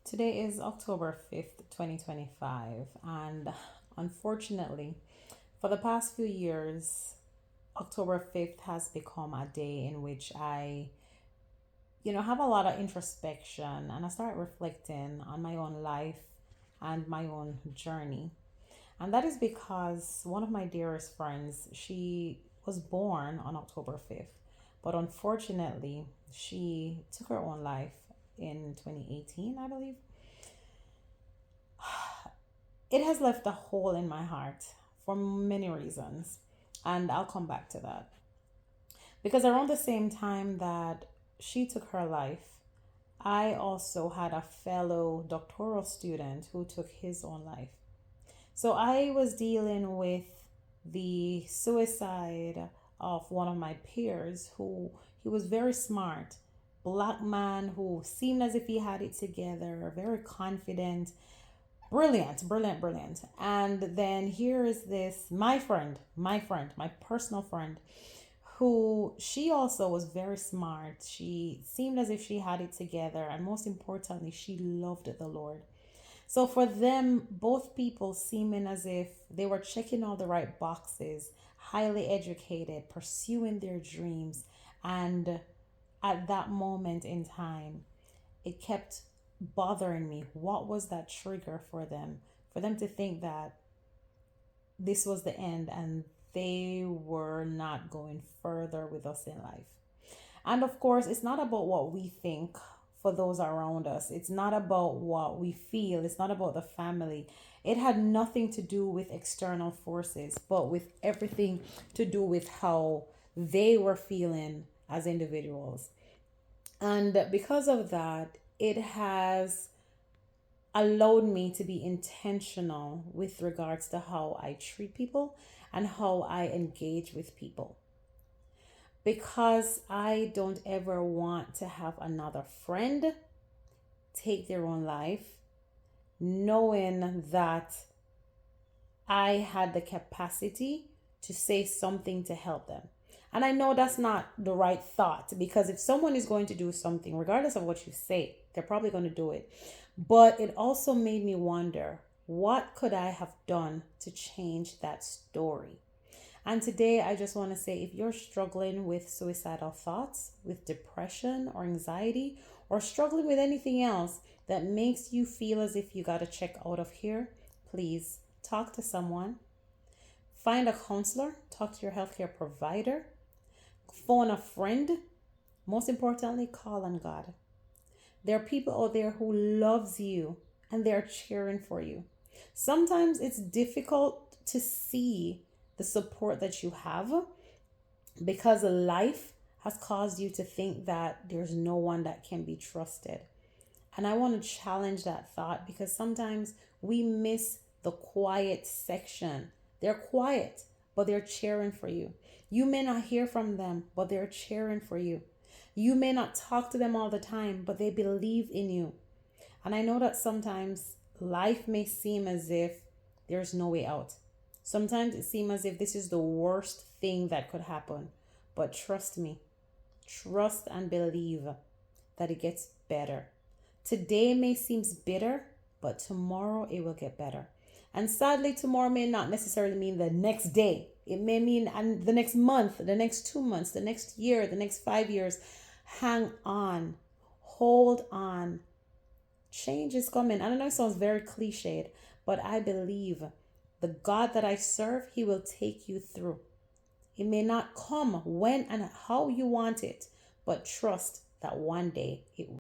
Today is October 5th, 2025, and unfortunately, for the past few years, October 5th has become a day in which I have a lot of introspection and I start reflecting on my own life and my own journey. And that is because one of my dearest friends, she was born on October 5th, but unfortunately, she took her own life in 2018, I believe. It has left a hole in my heart for many reasons, and I'll come back to that. Because around the same time that she took her life, I also had a fellow doctoral student who took his own life. So I was dealing with the suicide of one of my peers who he was very smart, black man who seemed as if he had it together, very confident, brilliant, brilliant, brilliant. And then here is this my friend, my personal friend, who she also was very smart. She seemed as if she had it together, and most importantly, she loved the Lord. So for them, both people seeming as if they were checking all the right boxes, highly educated, pursuing their dreams, and at that moment in time, it kept bothering me. What was that trigger for them? For them to think that this was the end and they were not going further with us in life. And of course, it's not about what we think for those around us, it's not about what we feel, it's not about the family. It had nothing to do with external forces, but with everything to do with how they were feeling as individuals. And because of that, it has allowed me to be intentional with regards to how I treat people and how I engage with people. Because I don't ever want to have another friend take their own life, knowing that I had the capacity to say something to help them. And I know that's not the right thought, because if someone is going to do something, regardless of what you say, they're probably going to do it. But it also made me wonder, what could I have done to change that story? And today, I just want to say, if you're struggling with suicidal thoughts, with depression or anxiety, or struggling with anything else that makes you feel as if you got to check out of here, please talk to someone. Find a counselor, talk to your healthcare provider, phone a friend. Most importantly, call on God. There are people out there who loves you and they're cheering for you. Sometimes it's difficult to see the support that you have because life has caused you to think that there's no one that can be trusted. And I want to challenge that thought, because sometimes we miss the quiet section. They're quiet, but they're cheering for you. You may not hear from them, but they're cheering for you. You may not talk to them all the time, but they believe in you. And I know that sometimes life may seem as if there's no way out. Sometimes it seems as if this is the worst thing that could happen. But trust me, trust and believe that it gets better. Today may seem bitter, but tomorrow it will get better. And sadly, tomorrow may not necessarily mean the next day. It may mean and the next month, the next 2 months, the next year, the next 5 years. Hang on, hold on. Change is coming. I don't know, it sounds very cliched, but I believe the God that I serve, He will take you through. It may not come when and how you want it, but trust that one day it